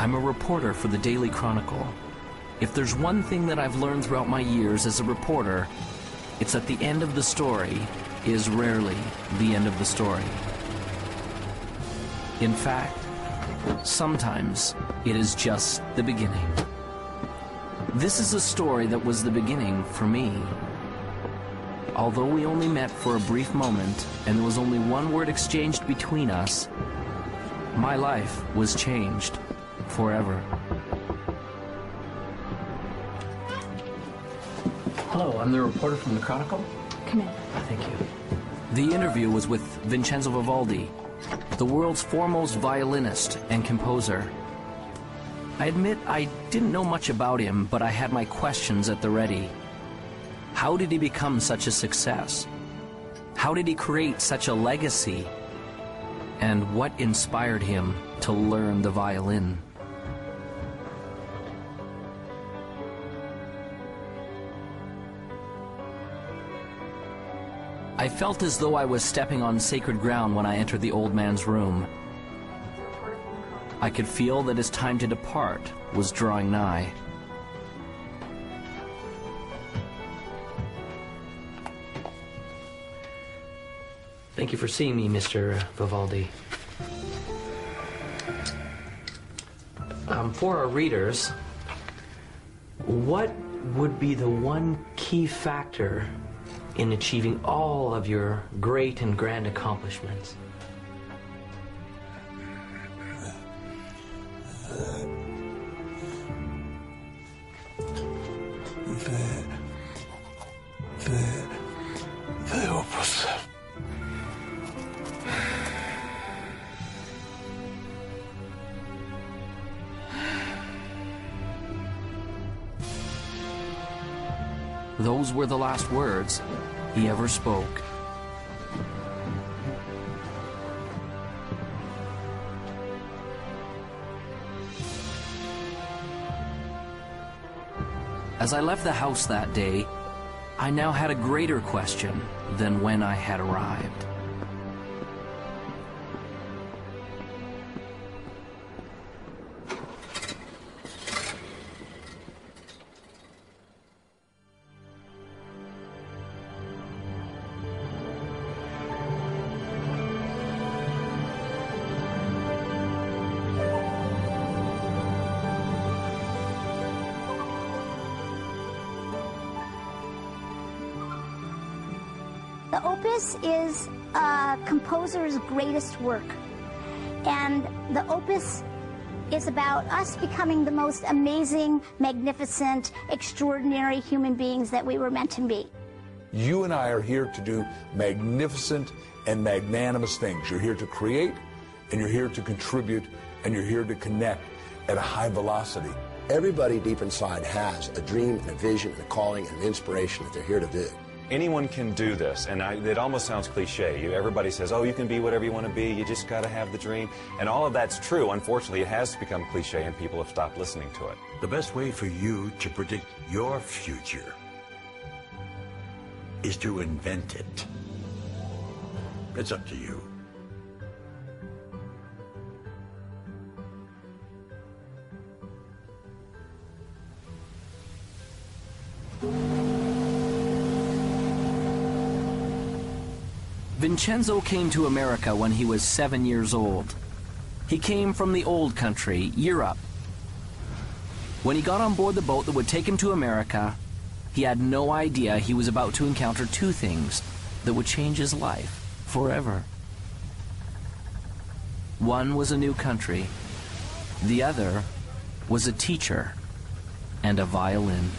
I'm a reporter for the Daily Chronicle. If there's one thing that I've learned throughout my years as a reporter, it's that the end of the story is rarely the end of the story. In fact, sometimes it is just the beginning. This is a story that was the beginning for me. Although we only met for a brief moment and there was only one word exchanged between us, my life was changed forever. Hello, I'm the reporter from the Chronicle. Come in. Thank you. The interview was with Vincenzo Vivaldi, the world's foremost violinist and composer. I admit I didn't know much about him, but I had my questions at the ready. How did he become such a success? How did he create such a legacy? And what inspired him to learn the violin? I felt as though I was stepping on sacred ground when I entered the old man's room. I could feel that his time to depart was drawing nigh. Thank you for seeing me, Mr. Vivaldi. For our readers, what would be the one key factor in achieving all of your great and grand accomplishments? The Opus. Those were the last words he ever spoke. As I left the house that day, I now had a greater question than when I had arrived. The Opus is a composer's greatest work, and the Opus is about us becoming the most amazing, magnificent, extraordinary human beings that we were meant to be. You and I are here to do magnificent and magnanimous things. You're here to create, and you're here to contribute, and you're here to connect at a high velocity. Everybody deep inside has a dream and a vision and a calling and an inspiration that they're here to do. Anyone can do this, and it almost sounds cliche. Everybody says, oh, you can be whatever you want to be, you just got to have the dream. And all of that's true. Unfortunately, it has become cliche, and people have stopped listening to it. The best way for you to predict your future is to invent it. It's up to you. Vincenzo came to America when he was 7 years old. He came from the old country, Europe. When he got on board the boat that would take him to America, he had no idea he was about to encounter two things that would change his life forever. One was a new country. The other was a teacher and a violin.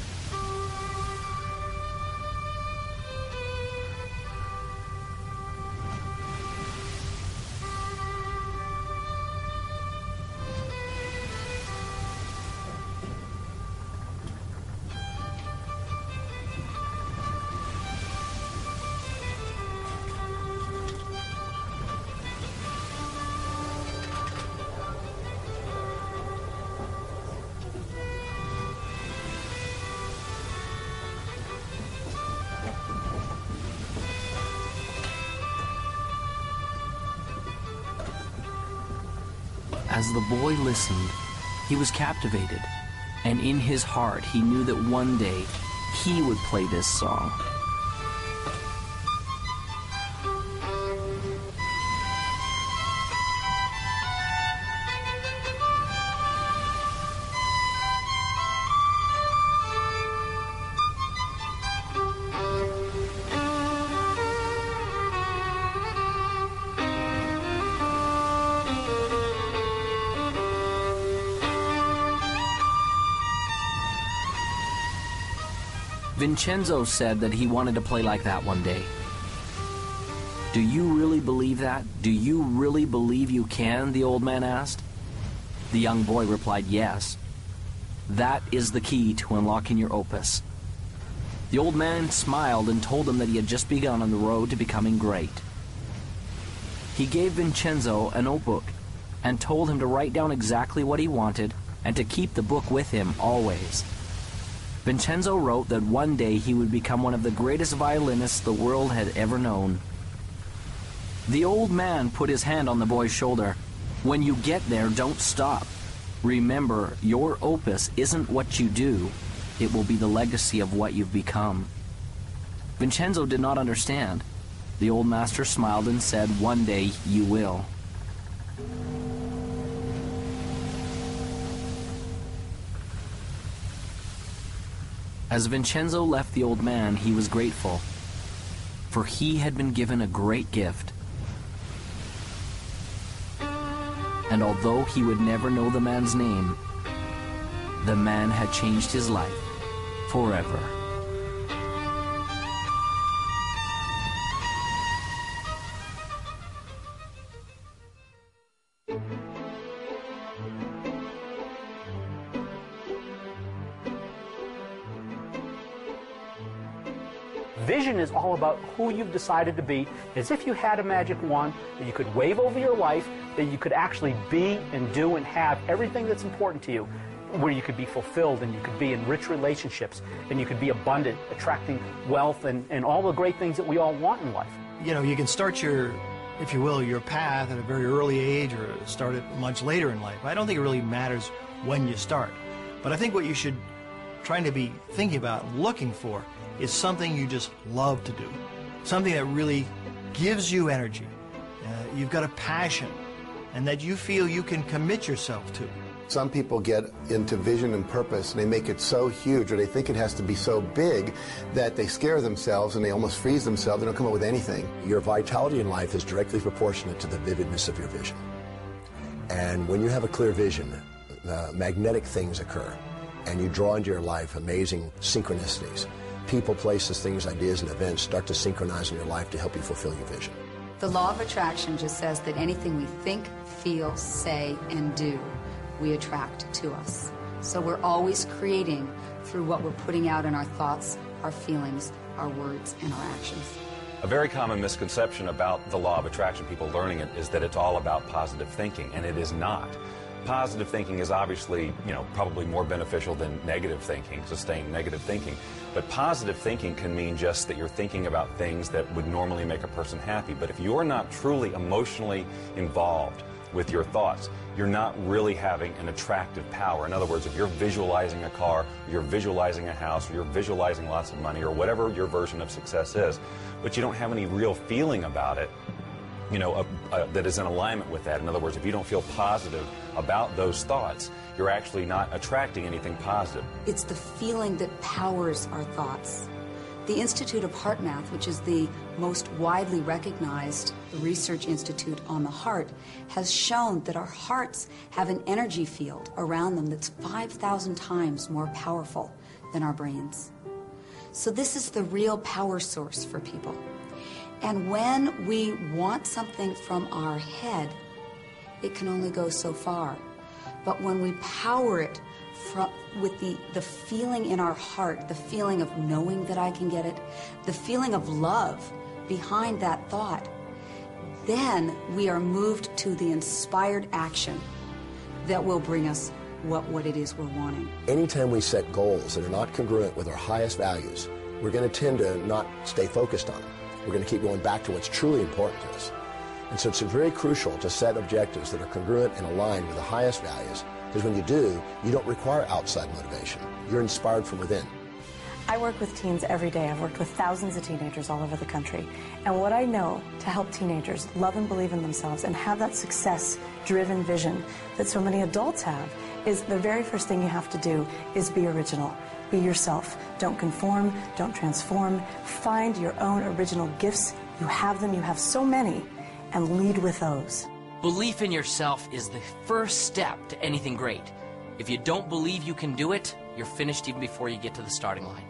As the boy listened, He was captivated, and in his heart he knew that one day he would play this song. Vincenzo said that he wanted to play like that one day. Do you really believe that? Do you really believe you can? The old man asked. The young boy replied, yes. That is the key to unlocking your opus. The old man smiled and told him that he had just begun on the road to becoming great. He gave Vincenzo a notebook and told him to write down exactly what he wanted and to keep the book with him always. Vincenzo wrote that one day he would become one of the greatest violinists the world had ever known. The old man put his hand on the boy's shoulder. When you get there, don't stop. Remember, your opus isn't what you do. It will be the legacy of what you've become. Vincenzo did not understand. The old master smiled and said, one day you will. As Vincenzo left the old man, he was grateful, for he had been given a great gift. And although he would never know the man's name, the man had changed his life forever. Vision is all about who you've decided to be, as if you had a magic wand that you could wave over your life, that you could actually be and do and have everything that's important to you, where you could be fulfilled and you could be in rich relationships and you could be abundant, attracting wealth and all the great things that we all want in life. You know, you can start your, if you will, your path at a very early age or start it much later in life. I don't think it really matters when you start. But I think what you should try to be thinking about and looking for is something you just love to do, something that really gives you energy, you've got a passion, and that you feel you can commit yourself to. Some people get into vision and purpose and they make it so huge, or they think it has to be so big that they scare themselves and they almost freeze themselves. They don't come up with anything. Your vitality in life is directly proportionate to the vividness of your vision. And when you have a clear vision, magnetic things occur, and you draw into your life amazing synchronicities. People, places, things, ideas, and events start to synchronize in your life to help you fulfill your vision. The law of attraction just says that anything we think, feel, say, and do, we attract to us. So we're always creating through what we're putting out in our thoughts, our feelings, our words, and our actions. A very common misconception about the law of attraction, people learning it, is that it's all about positive thinking, and it is not. Positive thinking is obviously, probably more beneficial than negative thinking, sustained negative thinking. But positive thinking can mean just that you're thinking about things that would normally make a person happy. But if you're not truly emotionally involved with your thoughts, you're not really having an attractive power. In other words, if you're visualizing a car, or you're visualizing a house, or you're visualizing lots of money, or whatever your version of success is, but you don't have any real feeling about it, that is in alignment with that. In other words, if you don't feel positive about those thoughts, you're actually not attracting anything positive. It's the feeling that powers our thoughts. The Institute of Heart Math, which is the most widely recognized research institute on the heart, has shown that our hearts have an energy field around them that's 5,000 times more powerful than our brains. So this is the real power source for people. And when we want something from our head, it can only go so far. But when we power it with the feeling in our heart, the feeling of knowing that I can get it, the feeling of love behind that thought, then we are moved to the inspired action that will bring us what it is we're wanting. Anytime we set goals that are not congruent with our highest values, we're going to tend to not stay focused on them. We're going to keep going back to what's truly important to us. And so it's very crucial to set objectives that are congruent and aligned with the highest values Because when you do, you don't require outside motivation. You're inspired from within. I work with teens every day. I've worked with thousands of teenagers all over the country. And what I know to help teenagers love and believe in themselves and have that success-driven vision that so many adults have is the very first thing you have to do is be original. Be yourself. Don't conform. Don't transform. Find your own original gifts. You have them. You have so many. And lead with those. Belief in yourself is the first step to anything great. If you don't believe you can do it, you're finished even before you get to the starting line.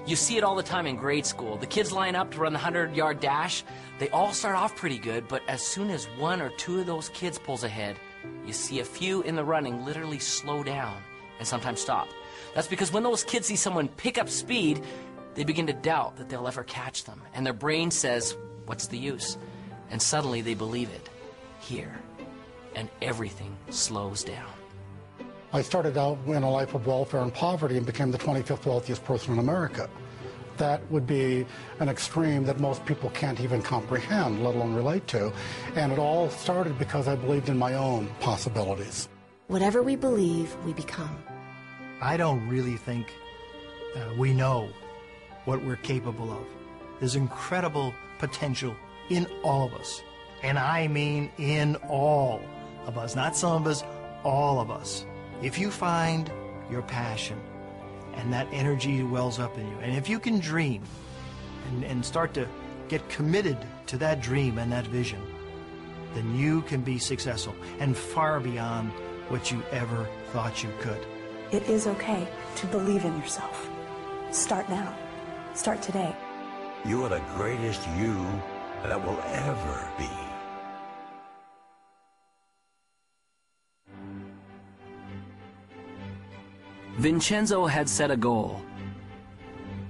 You see it all the time in grade school. The kids line up to run the 100-yard dash. They all start off pretty good, but as soon as one or two of those kids pulls ahead, you see a few in the running literally slow down and sometimes stop. That's because when those kids see someone pick up speed, they begin to doubt that they'll ever catch them. And their brain says, what's the use? And suddenly they believe it. Here. And everything slows down. I started out in a life of welfare and poverty and became the 25th wealthiest person in America. That would be an extreme that most people can't even comprehend, let alone relate to. And it all started because I believed in my own possibilities. Whatever we believe, we become. I don't really think we know what we're capable of. There's incredible potential in all of us. And I mean in all of us, not some of us, all of us. If you find your passion and that energy wells up in you, and if you can dream and start to get committed to that dream and that vision, then you can be successful and far beyond what you ever thought you could. It is okay to believe in yourself. Start now. Start today. You are the greatest you that will ever be. Vincenzo had set a goal.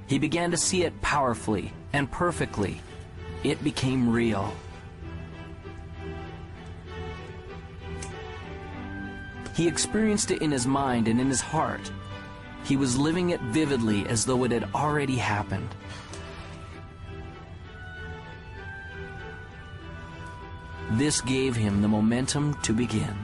He began to see it powerfully and perfectly. It became real. He experienced it in his mind and in his heart. He was living it vividly as though it had already happened. This gave him the momentum to begin.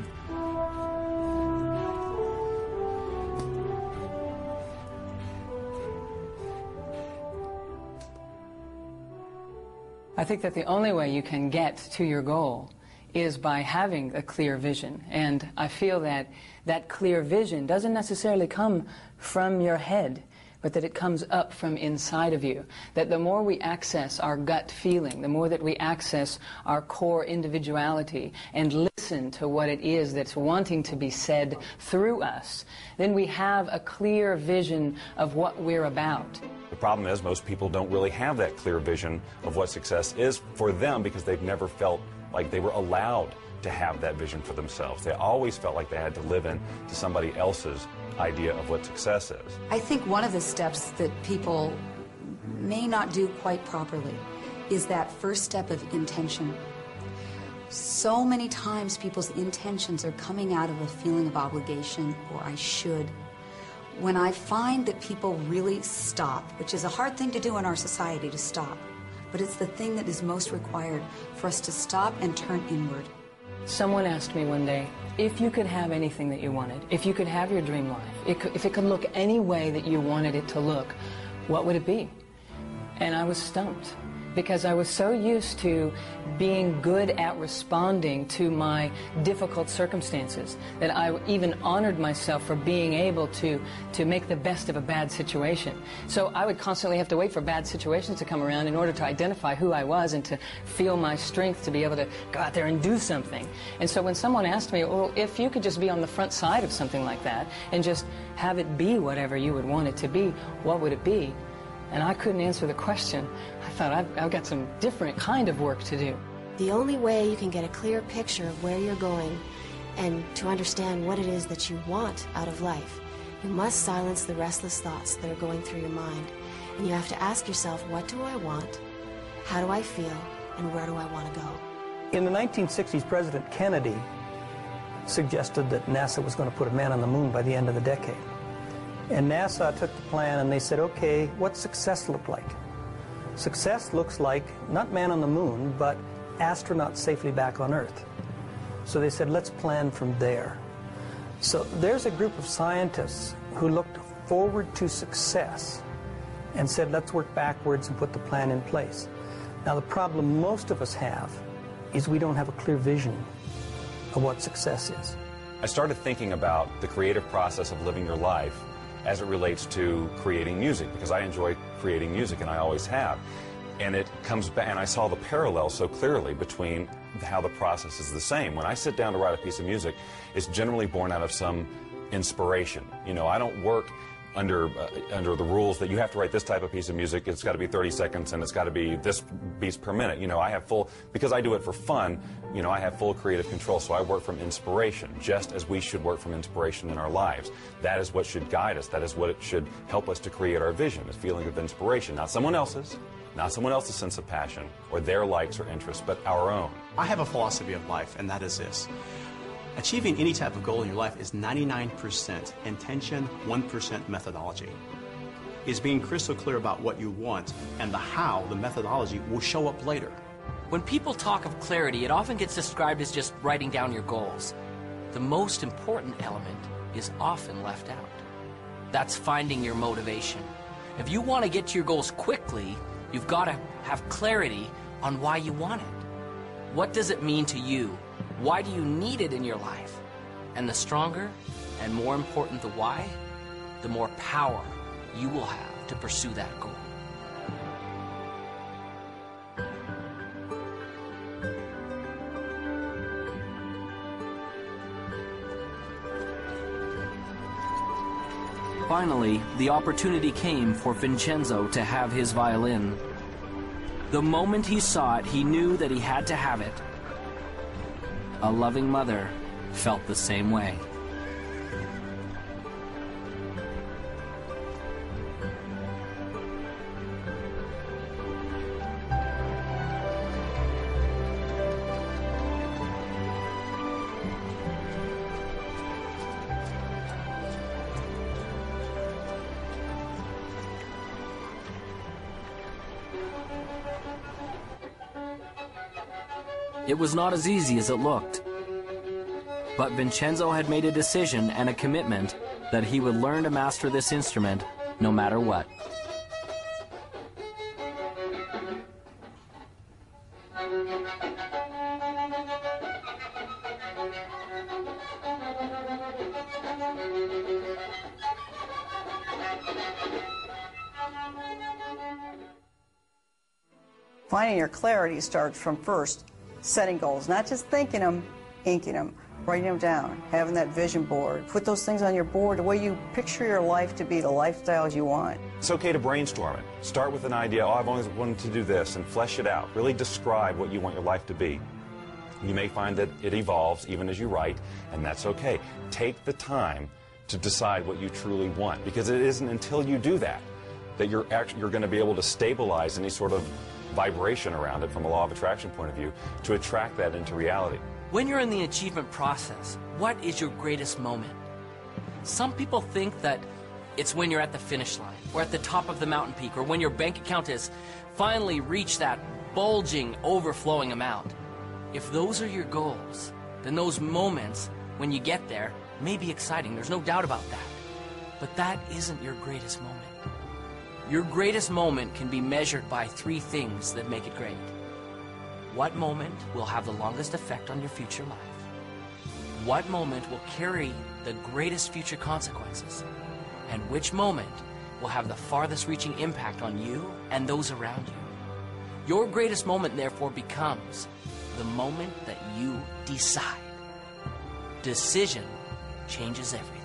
I think that the only way you can get to your goal is by having a clear vision. And I feel that that clear vision doesn't necessarily come from your head, but that it comes up from inside of you. That the more we access our gut feeling, the more that we access our core individuality and listen to what it is that's wanting to be said through us, then we have a clear vision of what we're about. The problem is most people don't really have that clear vision of what success is for them because they've never felt like they were allowed to have that vision for themselves. They always felt like they had to live in to somebody else's idea of what success is. I think one of the steps that people may not do quite properly is that first step of intention. So many times people's intentions are coming out of a feeling of obligation or I should. When I find that people really stop, which is a hard thing to do in our society, to stop, but it's the thing that is most required for us to stop and turn inward. Someone asked me one day, if you could have anything that you wanted, if you could have your dream life, if it could look any way that you wanted it to look, what would it be? And I was stumped, because I was so used to being good at responding to my difficult circumstances that I even honored myself for being able to make the best of a bad situation. So I would constantly have to wait for bad situations to come around in order to identify who I was and to feel my strength to be able to go out there and do something. And so when someone asked me, well, if you could just be on the front side of something like that and just have it be whatever you would want it to be, what would it be? And I couldn't answer the question. I thought, I've got some different kind of work to do. The only way you can get a clear picture of where you're going and to understand what it is that you want out of life, you must silence the restless thoughts that are going through your mind. And you have to ask yourself, what do I want? How do I feel? And where do I want to go? In the 1960s, President Kennedy suggested that NASA was going to put a man on the moon by the end of the decade. And NASA took the plan and they said, okay, what's success look like? Success looks like not man on the moon, but astronaut safely back on Earth. So they said, let's plan from there. So there's a group of scientists who looked forward to success and said, let's work backwards and put the plan in place. Now, the problem most of us have is we don't have a clear vision of what success is. I started thinking about the creative process of living your life as it relates to creating music, because I enjoy creating music, and I always have. And it comes back, and I saw the parallel so clearly between how the process is the same. When I sit down to write a piece of music, it's generally born out of some inspiration. You know, I don't work under the rules that you have to write this type of piece of music, it's got to be 30 seconds and it's got to be this beats per minute. You know, I have full, because I do it for fun, you know, I have full creative control, so I work from inspiration, just as we should work from inspiration in our lives. That is what should guide us. That is what it should help us to create our vision, a feeling of inspiration, not someone else's sense of passion or their likes or interests, but our own. I have a philosophy of life, and that is this. Achieving any type of goal in your life is 99% intention, 1% methodology. Is being crystal clear about what you want, and the how, the methodology, will show up later. When people talk of clarity, it often gets described as just writing down your goals. The most important element is often left out. That's finding your motivation. If you want to get to your goals quickly, you've got to have clarity on why you want it. What does it mean to you? Why do you need it in your life? And the stronger and more important the why, the more power you will have to pursue that goal. Finally, the opportunity came for Vincenzo to have his violin. The moment he saw it, he knew that he had to have it. A loving mother felt the same way. It was not as easy as it looked. But Vincenzo had made a decision and a commitment that he would learn to master this instrument no matter what. Finding your clarity starts from first setting goals, not just thinking them, inking them, writing them down, having that vision board. Put those things on your board the way you picture your life to be, the lifestyles you want. It's okay to brainstorm it. Start with an idea, oh, I've always wanted to do this, and flesh it out. Really describe what you want your life to be. You may find that it evolves even as you write, and that's okay. Take the time to decide what you truly want, because it isn't until you do that that you're going to be able to stabilize any sort of vibration around it from a law of attraction point of view to attract that into reality. When you're in the achievement process, what is your greatest moment? Some people think that it's when you're at the finish line, or at the top of the mountain peak, or when your bank account has finally reached that bulging, overflowing amount. If those are your goals, then those moments when you get there may be exciting, there's no doubt about that. But that isn't your greatest moment. Your greatest moment can be measured by three things that make it great. What moment will have the longest effect on your future life? What moment will carry the greatest future consequences? And which moment will have the farthest reaching impact on you and those around you? Your greatest moment, therefore, becomes the moment that you decide. Decision changes everything.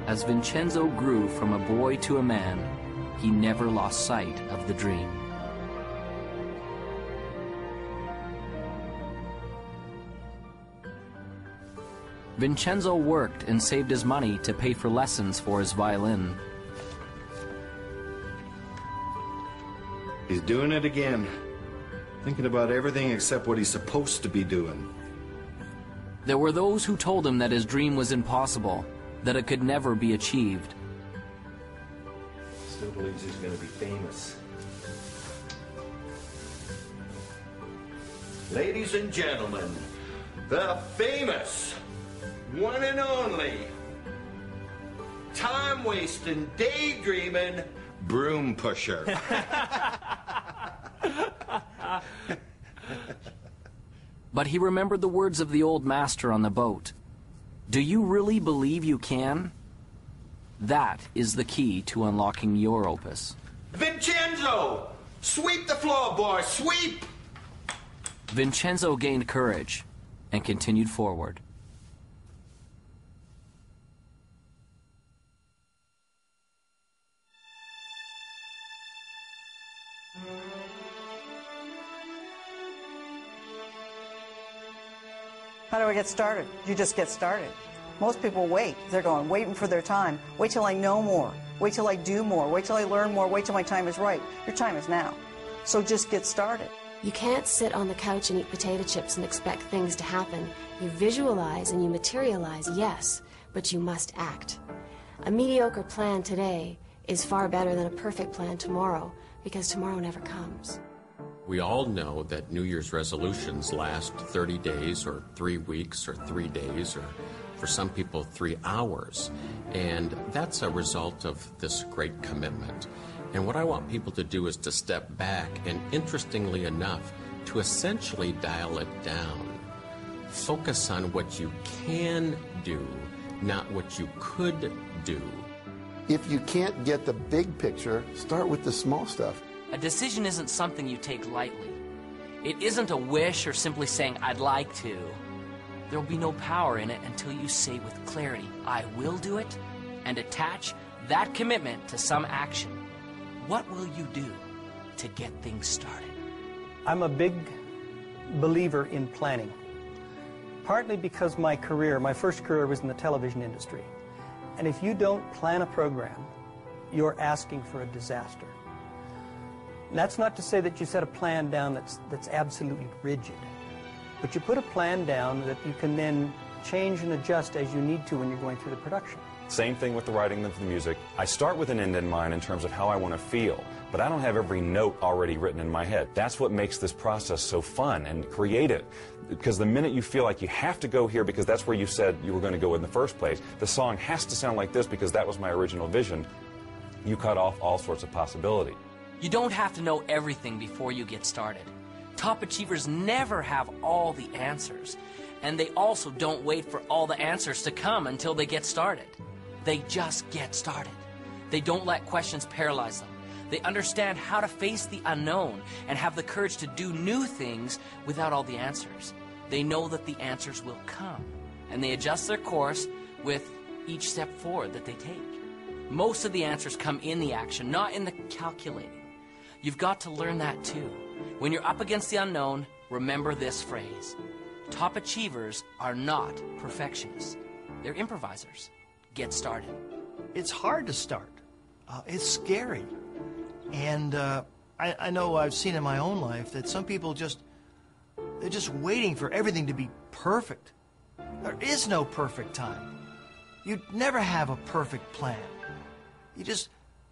As Vincenzo grew from a boy to a man, he never lost sight of the dream. Vincenzo worked and saved his money to pay for lessons for his violin. He's doing it again. Thinking about everything except what he's supposed to be doing. There were those who told him that his dream was impossible, that it could never be achieved. Still believes he's going to be famous. Ladies and gentlemen, the famous, one and only, time-wasting, daydreaming, broom pusher. But he remembered the words of the old master on the boat. Do you really believe you can? That is the key to unlocking your opus. Vincenzo! Sweep the floor, boy, sweep! Vincenzo gained courage and continued forward. How do I get started? You just get started. Most people wait. They're waiting for their time. Wait till I know more. Wait till I do more. Wait till I learn more. Wait till my time is right. Your time is now. So just get started. You can't sit on the couch and eat potato chips and expect things to happen. You visualize and you materialize, yes, but you must act. A mediocre plan today is far better than a perfect plan tomorrow, because tomorrow never comes. We all know that New Year's resolutions last 30 days or 3 weeks or 3 days or for some people 3 hours. And that's a result of this great commitment. And what I want people to do is to step back and, interestingly enough, to essentially dial it down. Focus on what you can do, not what you could do. If you can't get the big picture, start with the small stuff. A decision isn't something you take lightly. It isn't a wish or simply saying, I'd like to. There will be no power in it until you say with clarity, I will do it, and attach that commitment to some action. What will you do to get things started? I'm a big believer in planning. Partly because my first career was in the television industry. And if you don't plan a program, you're asking for a disaster. And that's not to say that you set a plan down that's absolutely rigid. But you put a plan down that you can then change and adjust as you need to when you're going through the production. Same thing with the writing of the music. I start with an end in mind in terms of how I want to feel, but I don't have every note already written in my head. That's what makes this process so fun and creative, because the minute you feel like you have to go here because that's where you said you were going to go in the first place, the song has to sound like this because that was my original vision, you cut off all sorts of possibility. You don't have to know everything before you get started. Top achievers never have all the answers, and they also don't wait for all the answers to come until they get started. They just get started. They don't let questions paralyze them. They understand how to face the unknown and have the courage to do new things without all the answers. They know that the answers will come, and they adjust their course with each step forward that they take. Most of the answers come in the action, not in the calculating. You've got to learn that too. When you're up against the unknown, remember this phrase. Top achievers are not perfectionists. They're improvisers. Get started. It's hard to start. It's scary. And I know I've seen in my own life that some people they're just waiting for everything to be perfect. There is no perfect time. You never have a perfect plan.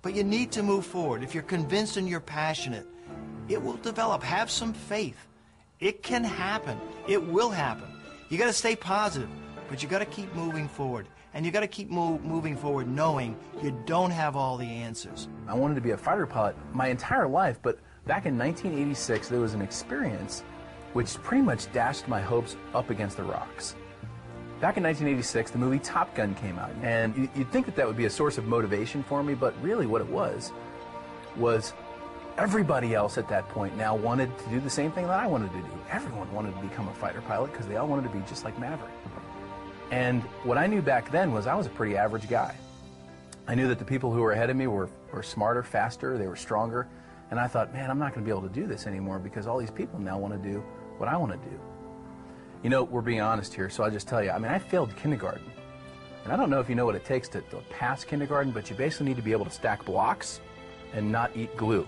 But you need to move forward. If you're convinced and you're passionate, it will develop. Have some faith. It can happen. It will happen. You got to stay positive, but you got to keep moving forward. And you got to keep moving forward knowing you don't have all the answers. I wanted to be a fighter pilot my entire life, but back in 1986 there was an experience which pretty much dashed my hopes up against the rocks. Back in 1986, the movie Top Gun came out, and you'd think that would be a source of motivation for me, but really what it was everybody else at that point now wanted to do the same thing that I wanted to do. Everyone wanted to become a fighter pilot because they all wanted to be just like Maverick. And what I knew back then was I was a pretty average guy. I knew that the people who were ahead of me were smarter, faster, they were stronger, and I thought, man, I'm not going to be able to do this anymore because all these people now want to do what I want to do. You know, we're being honest here, so I'll just tell you, I mean, I failed kindergarten. And I don't know if you know what it takes to pass kindergarten, but you basically need to be able to stack blocks and not eat glue,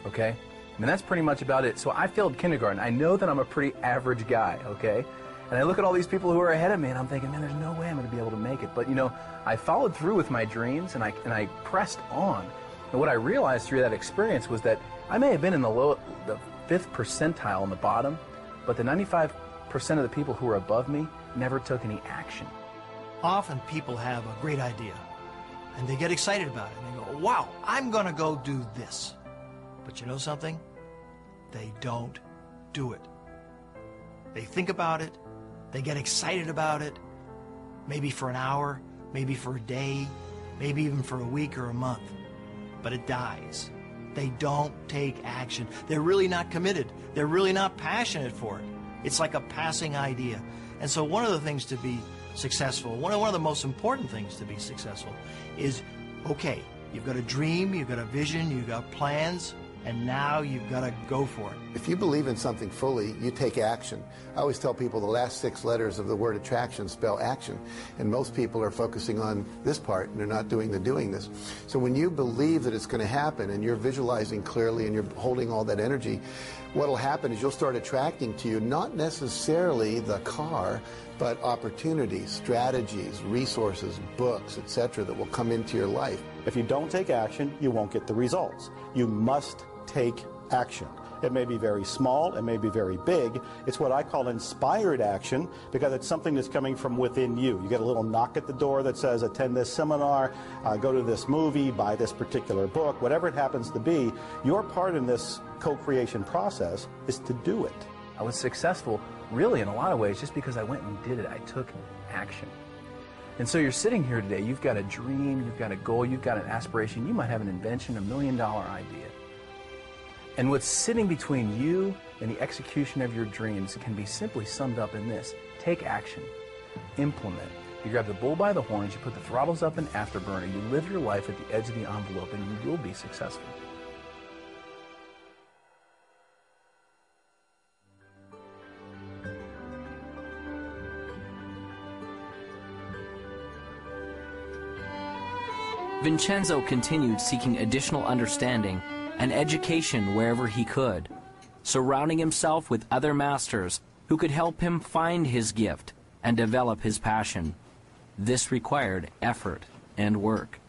okay? I mean, that's pretty much about it. So I failed kindergarten. I know that I'm a pretty average guy, okay? And I look at all these people who are ahead of me, and I'm thinking, man, there's no way I'm going to be able to make it. But, you know, I followed through with my dreams, and I pressed on. And what I realized through that experience was that I may have been in the 5th percentile on the bottom, but the 95% of the people who were above me never took any action. Often people have a great idea, and they get excited about it, and they go, wow, I'm going to go do this. But you know something? They don't do it. They think about it, they get excited about it, maybe for an hour, maybe for a day, maybe even for a week or a month, but it dies. They don't take action. They're really not committed. They're really not passionate for it. It's like a passing idea. And so one of the things to be successful, one of the most important things to be successful is, okay, you've got a dream, you've got a vision, you've got plans, and now you've got to go for it. If you believe in something fully, you take action. I always tell people the last 6 letters of the word attraction spell action. And most people are focusing on this part, and they're not doing the doing this. So when you believe that it's going to happen, and you're visualizing clearly, and you're holding all that energy, what will happen is you'll start attracting to you not necessarily the car, but opportunities, strategies, resources, books, etc. that will come into your life. If you don't take action, you won't get the results. You must take action. It may be very small, it may be very big. It's what I call inspired action, because it's something that's coming from within you. You get a little knock at the door that says, attend this seminar, go to this movie, buy this particular book, whatever it happens to be. Your part in this co-creation process is to do it. I was successful, really, in a lot of ways, just because I went and did it. I took action. And so you're sitting here today, you've got a dream, you've got a goal, you've got an aspiration, you might have an invention, $1 million idea. And what's sitting between you and the execution of your dreams can be simply summed up in this: take action, implement. You grab the bull by the horns, you put the throttles up in afterburner, you live your life at the edge of the envelope, and you will be successful. Vincenzo continued seeking additional understanding and education wherever he could, surrounding himself with other masters who could help him find his gift and develop his passion. This required effort and work.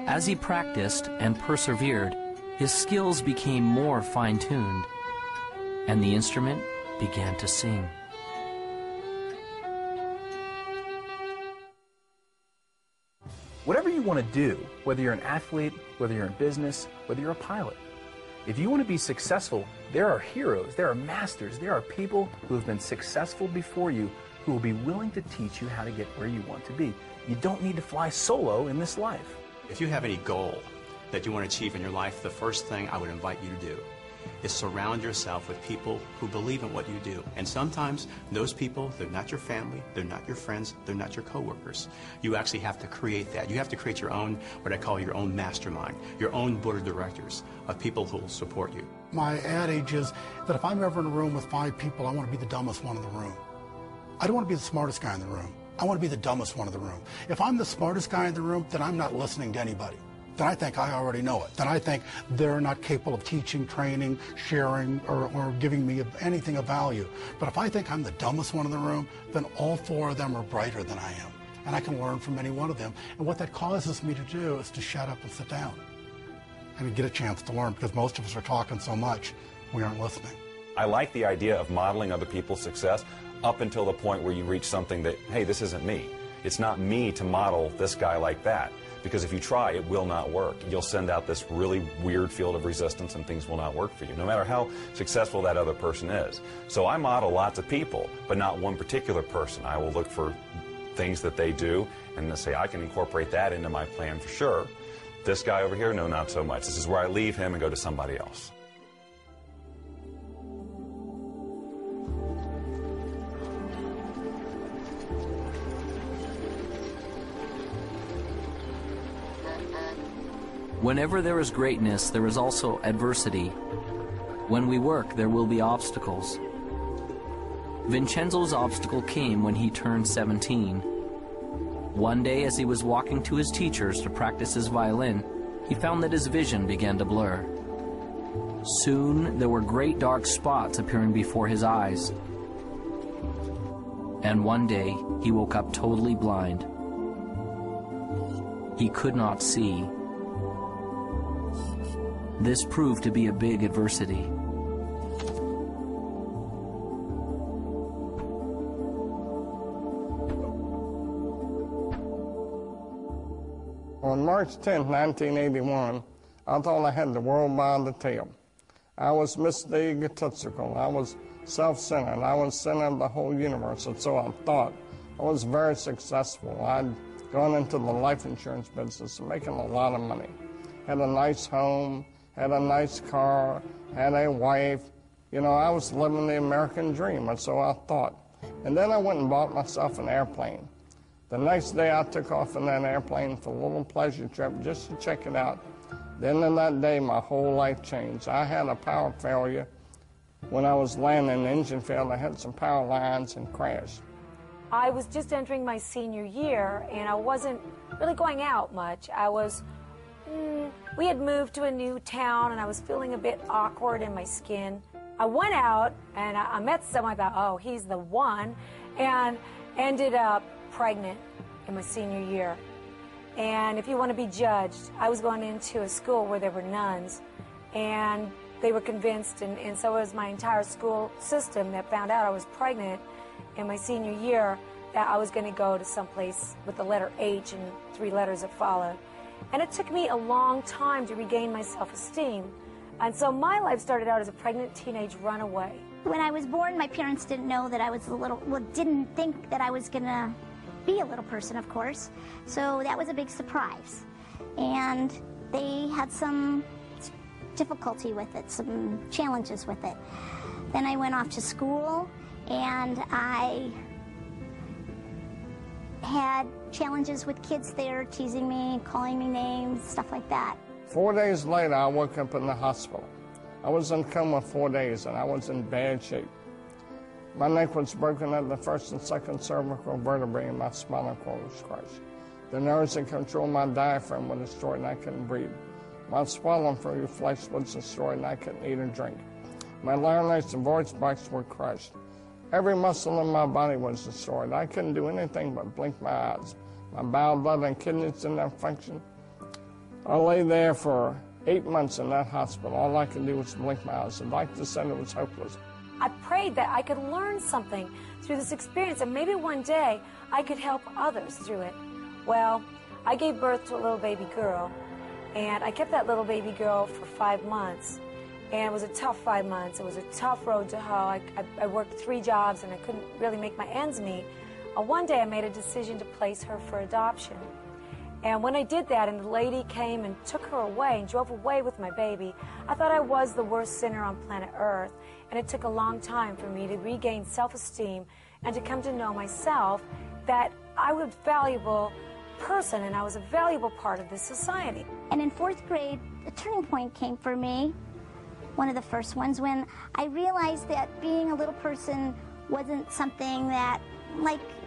As he practiced and persevered, his skills became more fine-tuned, and the instrument began to sing. Whatever you want to do, whether you're an athlete, whether you're in business, whether you're a pilot, if you want to be successful, there are heroes, there are masters, there are people who have been successful before you who will be willing to teach you how to get where you want to be. You don't need to fly solo in this life. If you have any goal that you want to achieve in your life, the first thing I would invite you to do is surround yourself with people who believe in what you do. And sometimes those people, they're not your family, they're not your friends, they're not your coworkers. You actually have to create that. You have to create your own, what I call your own mastermind, your own board of directors of people who will support you. My adage is that if I'm ever in a room with 5 people, I want to be the dumbest one in the room. I don't want to be the smartest guy in the room. I want to be the dumbest one in the room. If I'm the smartest guy in the room, then I'm not listening to anybody. Then I think I already know it. Then I think they're not capable of teaching, training, sharing, or giving me anything of value. But if I think I'm the dumbest one in the room, then all 4 of them are brighter than I am. And I can learn from any one of them. And what that causes me to do is to shut up and sit down and get a chance to learn, because most of us are talking so much, we aren't listening. I like the idea of modeling other people's success up until the point where you reach something that, hey, this isn't me. It's not me to model this guy like that. Because if you try, it will not work. You'll send out this really weird field of resistance and things will not work for you, no matter how successful that other person is. So I model lots of people, but not one particular person. I will look for things that they do and say, I can incorporate that into my plan for sure. This guy over here, no, not so much. This is where I leave him and go to somebody else. Whenever there is greatness, there is also adversity. When we work, there will be obstacles. Vincenzo's obstacle came when he turned 17. One day, as he was walking to his teacher's to practice his violin, he found that his vision began to blur. Soon, there were great dark spots appearing before his eyes. And one day, he woke up totally blind. He could not see. This proved to be a big adversity. On March 10, 1981, I thought I had the world by the tail. I was Mr. Egotistical. I was self-centered. I was center of the whole universe, and so I thought. I was very successful. I'd gone into the life insurance business, making a lot of money. Had a nice home, had a nice car, had a wife. You know, I was living the American dream, and so I thought. And then I went and bought myself an airplane. The next day I took off in that airplane for a little pleasure trip just to check it out. Then in that day, my whole life changed. I had a power failure. When I was landing, the engine failed. I had some power lines and crashed. I was just entering my senior year, and I wasn't really going out much. We had moved to a new town, and I was feeling a bit awkward in my skin. I went out, and I met someone I thought, oh, he's the one, and ended up pregnant in my senior year. And if you want to be judged, I was going into a school where there were nuns, and they were convinced, and so was my entire school system, that found out I was pregnant in my senior year, that I was going to go to someplace with the letter H and 3 letters that followed. And it took me a long time to regain my self-esteem. And so my life started out as a pregnant teenage runaway. When I was born, my parents didn't know that I was didn't think that I was going to be a little person, of course. So that was a big surprise. And they had some difficulty with it, some challenges with it. Then I went off to school, and I had challenges with kids there, teasing me, calling me names, stuff like that. 4 days later, I woke up in the hospital. I was in coma 4 days, and I was in bad shape. My neck was broken at the first and second cervical vertebrae, and my spinal cord was crushed. The nerves that control my diaphragm were destroyed, and I couldn't breathe. My swelling through your flesh was destroyed, and I couldn't eat or drink. My larynx and voice box were crushed. Every muscle in my body was destroyed. I couldn't do anything but blink my eyes. My bowel, blood, and kidneys didn't have function. I lay there for 8 months in that hospital. All I could do was blink my eyes. The doctor said it was hopeless. I prayed that I could learn something through this experience, and maybe one day I could help others through it. Well, I gave birth to a little baby girl, and I kept that little baby girl for 5 months. And it was a tough 5 months. It was a tough road to hoe. I worked 3 jobs, and I couldn't really make my ends meet. One day I made a decision to place her for adoption. And when I did that, and the lady came and took her away and drove away with my baby, I thought I was the worst sinner on planet Earth. And it took a long time for me to regain self-esteem and to come to know myself, that I was a valuable person and I was a valuable part of this society. And in 4th grade, a turning point came for me, one of the first ones, when I realized that being a little person wasn't something that,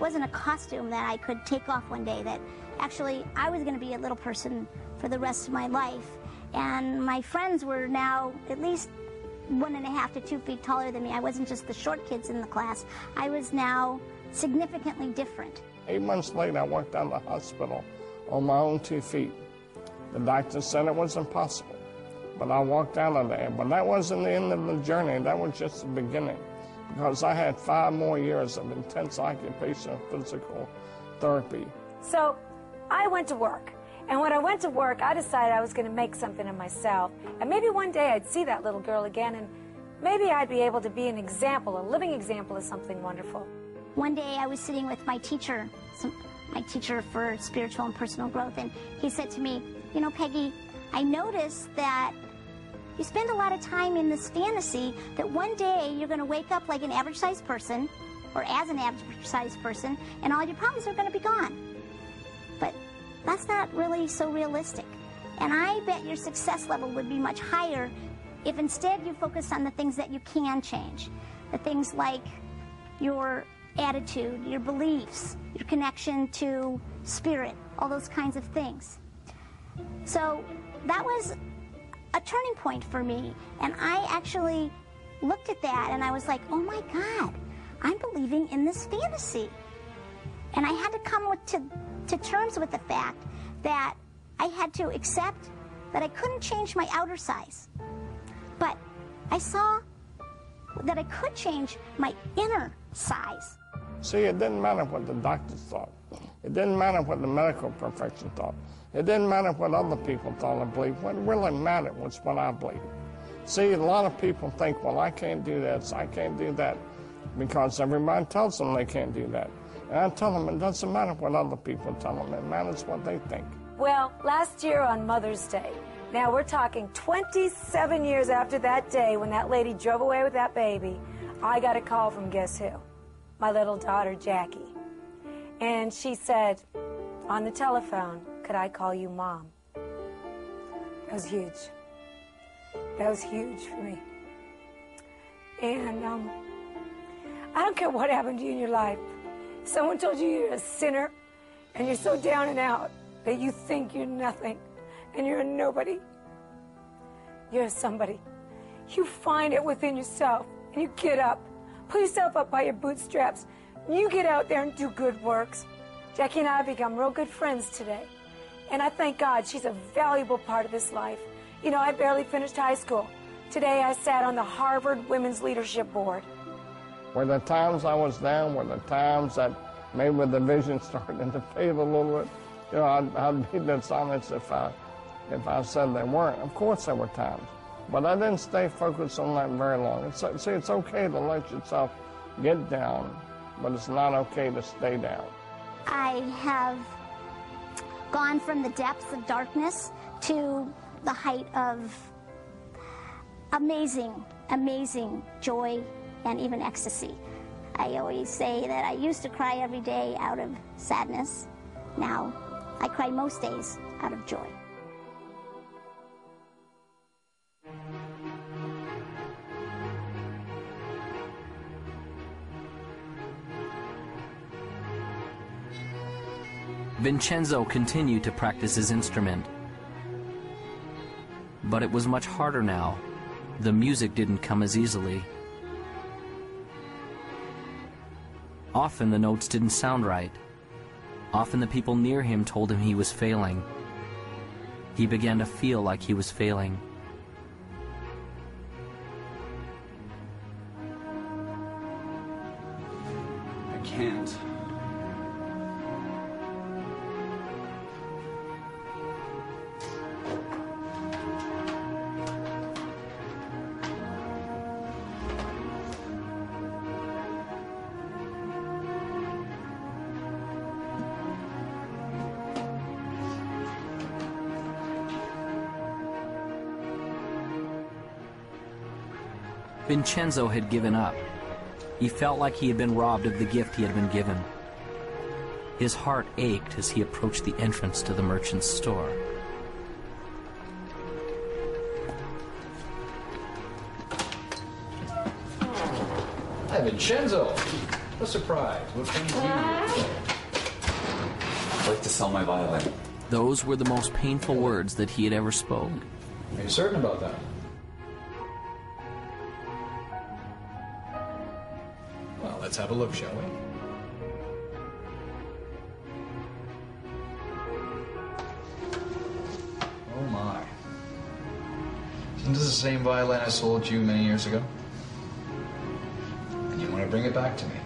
wasn't a costume that I could take off one day, that actually I was going to be a little person for the rest of my life. And my friends were now at least 1.5 to 2 feet taller than me. I wasn't just the short kids in the class. I was now significantly different. 8 months later, I walked out of the hospital on my own 2 feet. The doctor said it was impossible, but I walked out of there. But that wasn't the end of the journey. That was just the beginning, because I had 5 more years of intense occupational physical therapy. So I went to work. And when I went to work, I decided I was going to make something of myself. And maybe one day I'd see that little girl again, and maybe I'd be able to be an example, a living example of something wonderful. One day I was sitting with my teacher for spiritual and personal growth, and he said to me, you know, Peggy, I noticed that you spend a lot of time in this fantasy that one day you're going to wake up like an average-sized person, or as an average-sized person, and all your problems are going to be gone. But that's not really so realistic. And I bet your success level would be much higher if instead you focus on the things that you can change. The things like your attitude, your beliefs, your connection to spirit, all those kinds of things. So that was a turning point for me. And I actually looked at that and I was like, oh my God, I'm believing in this fantasy. And I had to come to terms with the fact that I had to accept that I couldn't change my outer size. But I saw that I could change my inner size. See, it didn't matter what the doctors thought. It didn't matter what the medical profession thought. It didn't matter what other people thought or believed. What really mattered was what I believed. See, a lot of people think, well, I can't do this, I can't do that, because everybody tells them they can't do that. And I tell them it doesn't matter what other people tell them, it matters what they think. Well, last year on Mother's Day, now we're talking 27 years after that day when that lady drove away with that baby, I got a call from guess who? My little daughter, Jackie. And she said on the telephone, could I call you Mom? That was huge. That was huge for me. And I don't care what happened to you in your life. Someone told you you're a sinner and you're so down and out that you think you're nothing and you're a nobody. You're somebody. You find it within yourself and you get up. Pull yourself up by your bootstraps. You get out there and do good works. Jackie and I have become real good friends today. And I thank God she's a valuable part of this life. You know, I barely finished high school. Today I sat on the Harvard Women's Leadership Board. Were the times I was down, were the times that maybe the vision started to fade a little bit. You know, I'd be dishonest if I said they weren't. Of course there were times. But I didn't stay focused on that very long. See, it's okay to let yourself get down, but it's not okay to stay down. I have gone from the depths of darkness to the height of amazing, amazing joy and even ecstasy. I always say that I used to cry every day out of sadness. Now, I cry most days out of joy. Vincenzo continued to practice his instrument. But it was much harder now. The music didn't come as easily. Often the notes didn't sound right. Often the people near him told him he was failing. He began to feel like he was failing. I can't. Vincenzo had given up. He felt like he had been robbed of the gift he had been given. His heart ached as he approached the entrance to the merchant's store. Hi, Vincenzo. A surprise. What can you do? I'd like to sell my violin. Those were the most painful words that he had ever spoken. Are you certain about that? Well, let's have a look, shall we? Oh my. Isn't this the same violin I sold you many years ago? And you want to bring it back to me?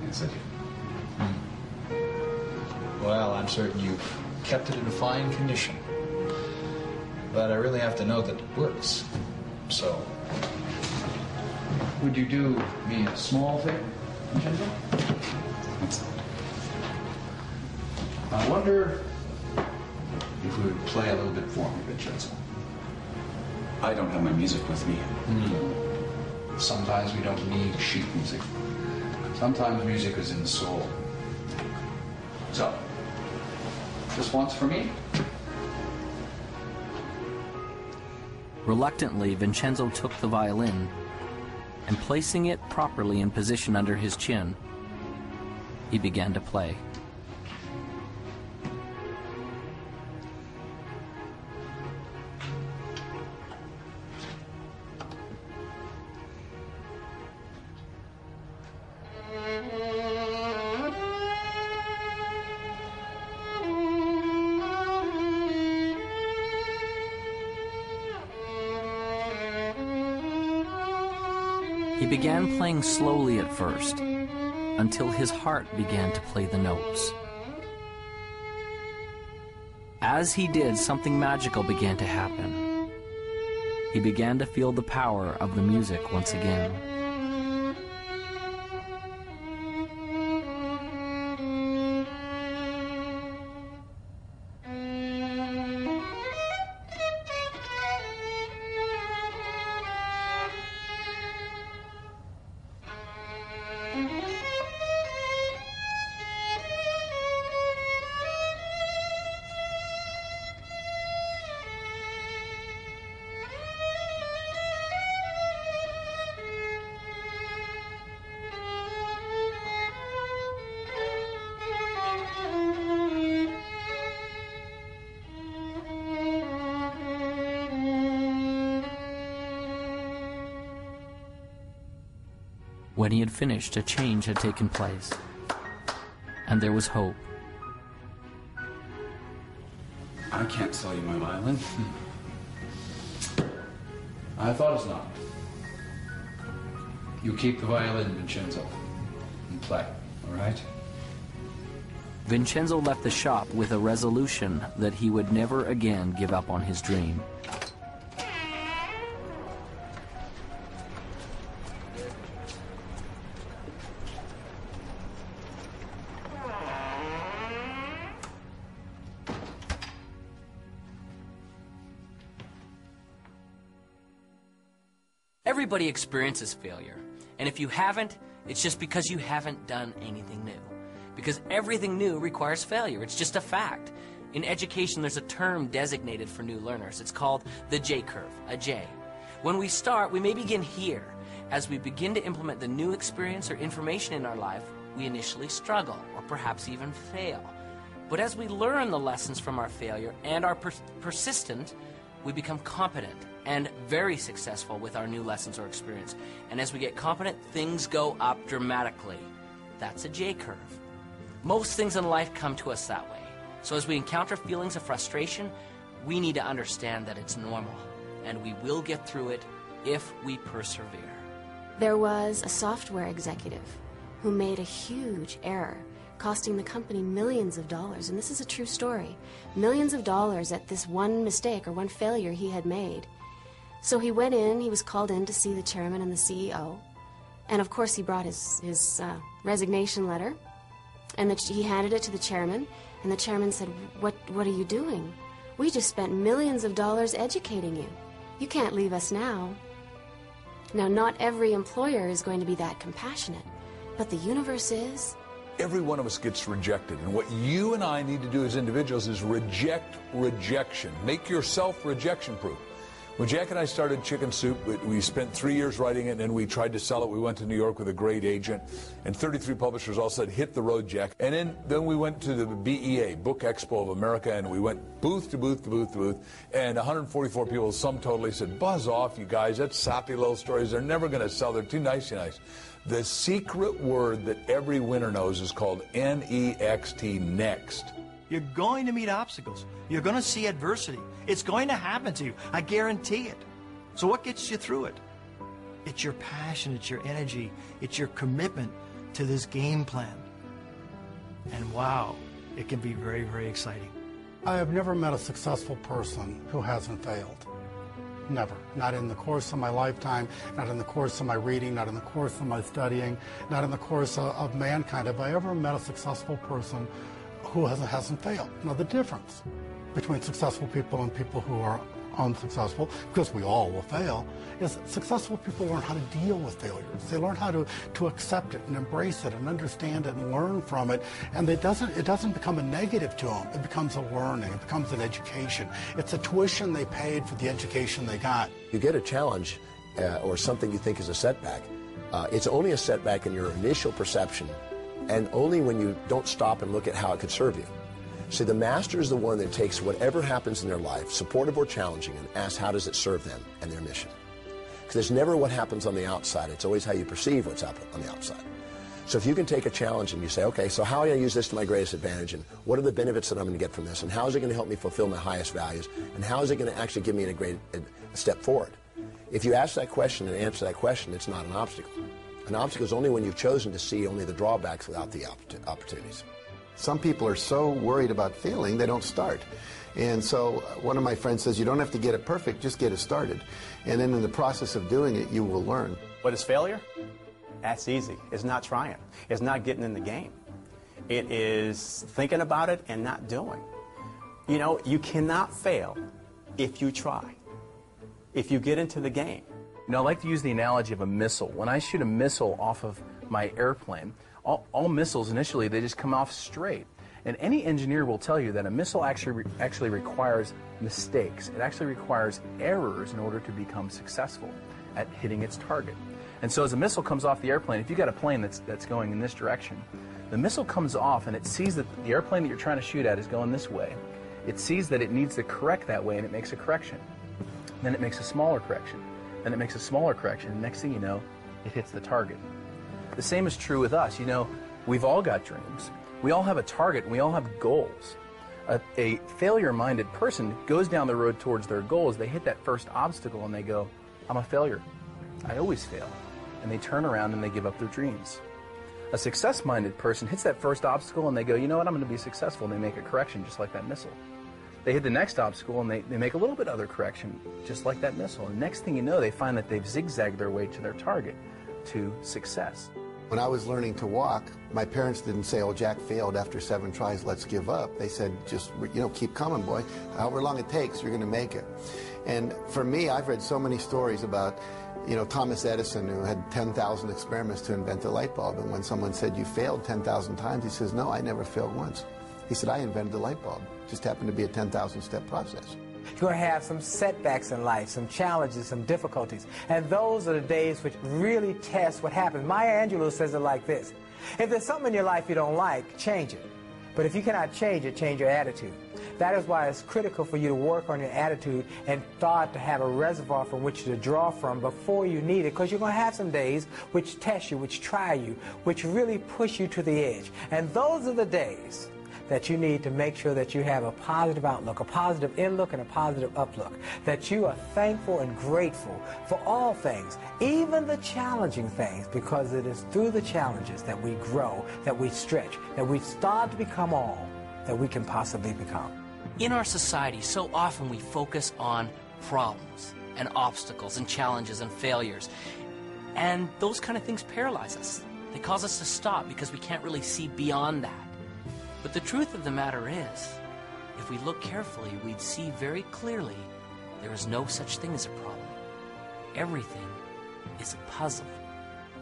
Yes, I do. Well, I'm certain you've kept it in fine condition. But I really have to know that it works. So, would you do me a small favor, Vincenzo? I wonder if you would play a little bit for me, Vincenzo. I don't have my music with me. Sometimes we don't need sheet music. Sometimes music is in the soul. So, just once for me? Reluctantly, Vincenzo took the violin, and placing it properly in position under his chin, he began to play. He began playing slowly at first, until his heart began to play the notes. As he did, something magical began to happen. He began to feel the power of the music once again. When he had finished, a change had taken place, and there was hope. I can't sell you my violin. I thought as not. You keep the violin, Vincenzo, and play, all right? Vincenzo left the shop with a resolution that he would never again give up on his dream. Everybody experiences failure, and if you haven't, it's just because you haven't done anything new. Because everything new requires failure. It's just a fact. In education, there's a term designated for new learners. It's called the J curve, a J. When we start, we may begin here. As we begin to implement the new experience or information in our life, we initially struggle, or perhaps even fail. But as we learn the lessons from our failure and are persistent, we become competent and very successful with our new lessons or experience. And as we get competent, things go up dramatically. That's a J curve. Most things in life come to us that way. So as we encounter feelings of frustration, we need to understand that it's normal, and we will get through it if we persevere. There was a software executive who made a huge error, costing the company millions of dollars, and this is a true story. Millions of dollars at this one mistake or one failure he had made. So he went in, he was called in to see the chairman and the CEO, and of course he brought his resignation letter, and he handed it to the chairman, and the chairman said, what are you doing? We just spent millions of dollars educating you. You can't leave us now. Now, not every employer is going to be that compassionate, but the universe is. Every one of us gets rejected, and what you and I need to do as individuals is reject rejection. Make yourself rejection-proof. When Jack and I started Chicken Soup, we spent 3 years writing it, and then we tried to sell it. We went to New York with a great agent, and 33 publishers all said, hit the road, Jack. And then we went to the BEA, Book Expo of America, and we went booth to booth to booth to booth, and 144 people, sum totally, said, buzz off, you guys. That's sappy little stories. They're never going to sell. They're too nice. The secret word that every winner knows is called N-E-X-T, next. You're going to meet obstacles. You're going to see adversity. It's going to happen to you. I guarantee it. So what gets you through it? It's your passion, it's your energy, it's your commitment to this game plan. And wow, it can be very, very exciting. I have never met a successful person who hasn't failed. Never. Not in the course of my lifetime, not in the course of my reading, not in the course of my studying, not in the course of mankind. Have I ever met a successful person who hasn't failed? Now, the difference between successful people and people who are unsuccessful, because we all will fail, is successful people learn how to deal with failures. They learn how to accept it and embrace it and understand it and learn from it. And it doesn't become a negative to them. It becomes a learning. It becomes an education. It's a tuition they paid for the education they got. You get a challenge or something you think is a setback. It's only a setback in your initial perception, and only when you don't stop and look at how it could serve you. See, the master is the one that takes whatever happens in their life, supportive or challenging, and asks how does it serve them and their mission. Because it's never what happens on the outside, it's always how you perceive what's happening on the outside. So if you can take a challenge and you say, okay, so how am I going to use this to my greatest advantage, and what are the benefits that I'm going to get from this, and how is it going to help me fulfill my highest values, and how is it going to actually give me a great step forward? If you ask that question and answer that question, it's not an obstacle. An obstacle is only when you've chosen to see only the drawbacks without the opportunities. Some people are so worried about failing, they don't start. And so one of my friends says, you don't have to get it perfect, just get it started. And then in the process of doing it, you will learn. What is failure? That's easy. It's not trying. It's not getting in the game. It is thinking about it and not doing. You know, you cannot fail if you try, if you get into the game. You know, I like to use the analogy of a missile. When I shoot a missile off of my airplane, all missiles initially, they just come off straight. And any engineer will tell you that a missile actually requires mistakes. It actually requires errors in order to become successful at hitting its target. And so as a missile comes off the airplane, if you've got a plane that's going in this direction, the missile comes off and it sees that the airplane that you're trying to shoot at is going this way. It sees that it needs to correct that way, and it makes a correction. Then it makes a smaller correction. Then it makes a smaller correction, and next thing you know, it hits the target. The same is true with us. You know, we've all got dreams. We all have a target, and we all have goals. A failure-minded person goes down the road towards their goals. They hit that first obstacle, and they go, I'm a failure. I always fail. And they turn around and they give up their dreams. A success-minded person hits that first obstacle, and they go, you know what, I'm going to be successful, and they make a correction just like that missile. They hit the next obstacle, and they make a little bit other correction just like that missile. And next thing you know, they find that they've zigzagged their way to their target, to success. When I was learning to walk, my parents didn't say, oh, Jack failed after 7 tries, let's give up. They said, just, you know, keep coming, boy. However long it takes, you're going to make it. And for me, I've read so many stories about, you know, Thomas Edison, who had 10,000 experiments to invent the light bulb. And when someone said, you failed 10,000 times, he says, no, I never failed once. He said, I invented the light bulb. It just happened to be a 10,000-step process. You're going to have some setbacks in life, some challenges, some difficulties. And those are the days which really test what happens. Maya Angelou says it like this. If there's something in your life you don't like, change it. But if you cannot change it, change your attitude. That is why it's critical for you to work on your attitude and start to have a reservoir from which to draw from before you need it, because you're going to have some days which test you, which try you, which really push you to the edge. And those are the days that you need to make sure that you have a positive outlook, a positive inlook, and a positive uplook, that you are thankful and grateful for all things, even the challenging things, because it is through the challenges that we grow, that we stretch, that we start to become all that we can possibly become. In our society, so often we focus on problems and obstacles and challenges and failures, and those kind of things paralyze us. They cause us to stop because we can't really see beyond that. But the truth of the matter is, if we look carefully, we'd see very clearly there is no such thing as a problem. Everything is a puzzle,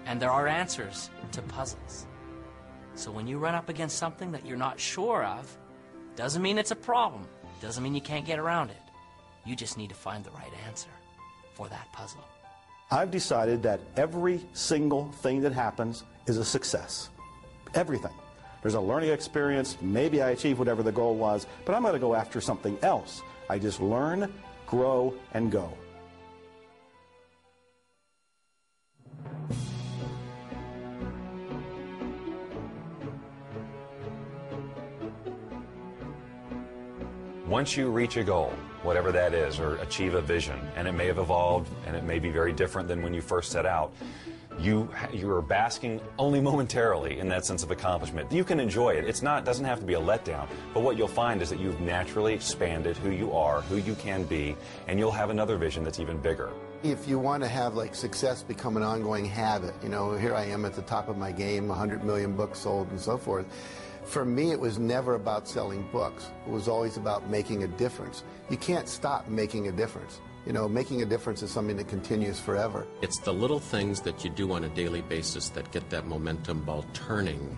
and there are answers to puzzles. So when you run up against something that you're not sure of, doesn't mean it's a problem, doesn't mean you can't get around it. You just need to find the right answer for that puzzle. I've decided that every single thing that happens is a success. Everything. There's a learning experience, maybe I achieved whatever the goal was, but I'm going to go after something else. I just learn, grow, and go. Once you reach a goal, whatever that is, or achieve a vision, and it may have evolved, and it may be very different than when you first set out, you are basking only momentarily in that sense of accomplishment. You can enjoy it. It doesn't have to be a letdown, but what you'll find is that you've naturally expanded who you are, who you can be, and you'll have another vision that's even bigger. If you want to have like success become an ongoing habit, you know, here I am at the top of my game, 100 million books sold and so forth. For me, it was never about selling books. It was always about making a difference. You can't stop making a difference. You know, making a difference is something that continues forever. It's the little things that you do on a daily basis that get that momentum ball turning.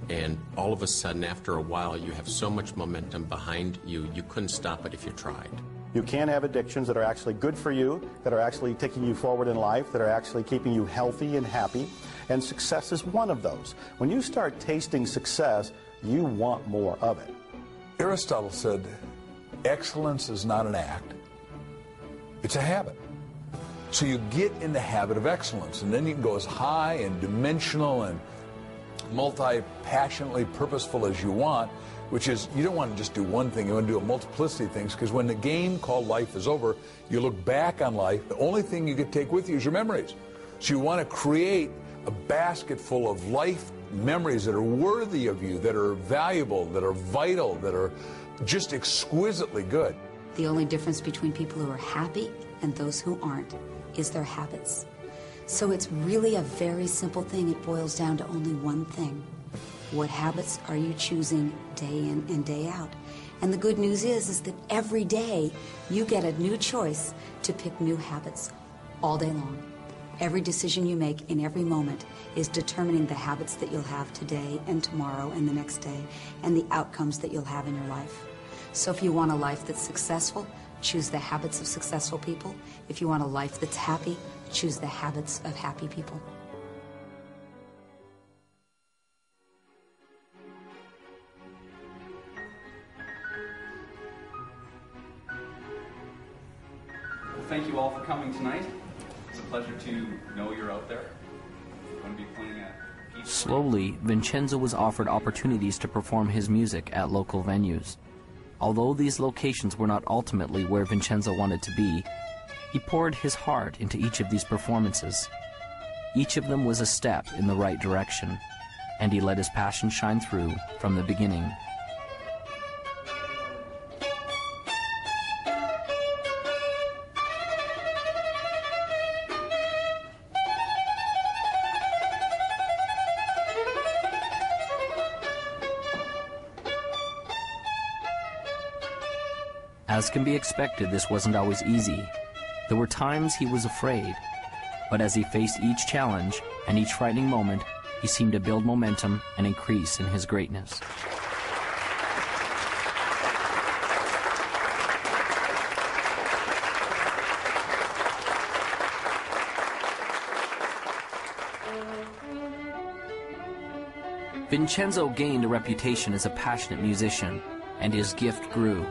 And all of a sudden, after a while, you have so much momentum behind you, you couldn't stop it if you tried. You can have addictions that are actually good for you, that are actually taking you forward in life, that are actually keeping you healthy and happy. And success is one of those. When you start tasting success, you want more of it. Aristotle said, excellence is not an act, it's a habit. So you get in the habit of excellence, and then you can go as high and dimensional and multi-passionately purposeful as you want, which is, you don't want to just do one thing, you want to do a multiplicity of things, because when the game called life is over, you look back on life, the only thing you could take with you is your memories. So you want to create a basket full of life memories that are worthy of you, that are valuable, that are vital, that are just exquisitely good. The only difference between people who are happy and those who aren't is their habits. So it's really a very simple thing. It boils down to only one thing. What habits are you choosing day in and day out? And the good news is that every day you get a new choice to pick new habits all day long. Every decision you make in every moment is determining the habits that you'll have today and tomorrow and the next day, and the outcomes that you'll have in your life. So if you want a life that's successful, choose the habits of successful people. If you want a life that's happy, choose the habits of happy people. Well, thank you all for coming tonight. It's a pleasure to know you're out there. We're going to be playing a piece. Slowly, Vincenzo was offered opportunities to perform his music at local venues. Although these locations were not ultimately where Vincenzo wanted to be, he poured his heart into each of these performances. Each of them was a step in the right direction, and he let his passion shine through from the beginning. As can be expected, this wasn't always easy. There were times he was afraid, but as he faced each challenge and each frightening moment, he seemed to build momentum and increase in his greatness. Vincenzo gained a reputation as a passionate musician, and his gift grew.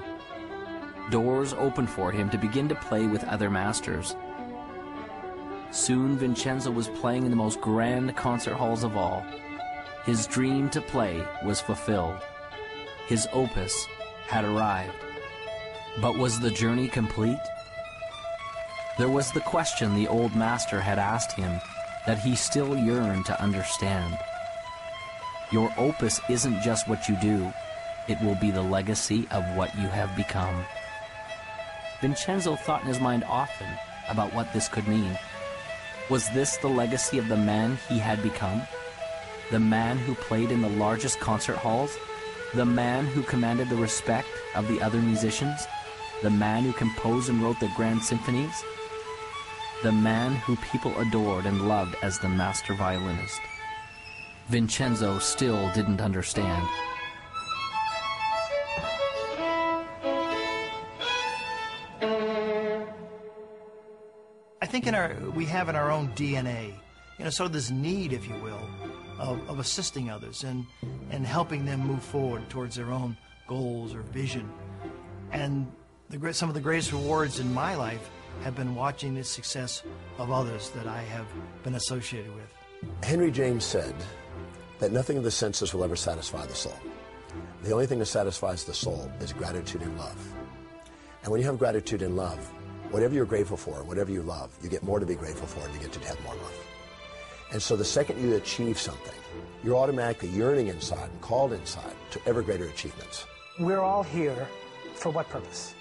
Doors opened for him to begin to play with other masters. Soon Vincenzo was playing in the most grand concert halls of all. His dream to play was fulfilled. His opus had arrived. But was the journey complete? There was the question the old master had asked him that he still yearned to understand. Your opus isn't just what you do, it will be the legacy of what you have become. Vincenzo thought in his mind often about what this could mean. Was this the legacy of the man he had become? The man who played in the largest concert halls? The man who commanded the respect of the other musicians? The man who composed and wrote the grand symphonies? The man who people adored and loved as the master violinist? Vincenzo still didn't understand. I think we have in our own DNA, sort of this need, if you will, of assisting others and helping them move forward towards their own goals or vision. And some of the greatest rewards in my life have been watching the success of others that I have been associated with. Henry James said that nothing of the senses will ever satisfy the soul. The only thing that satisfies the soul is gratitude and love. And when you have gratitude and love, whatever you're grateful for, whatever you love, you get more to be grateful for and you get to have more love. And so the second you achieve something, you're automatically yearning inside and called inside to ever greater achievements. We're all here for what purpose?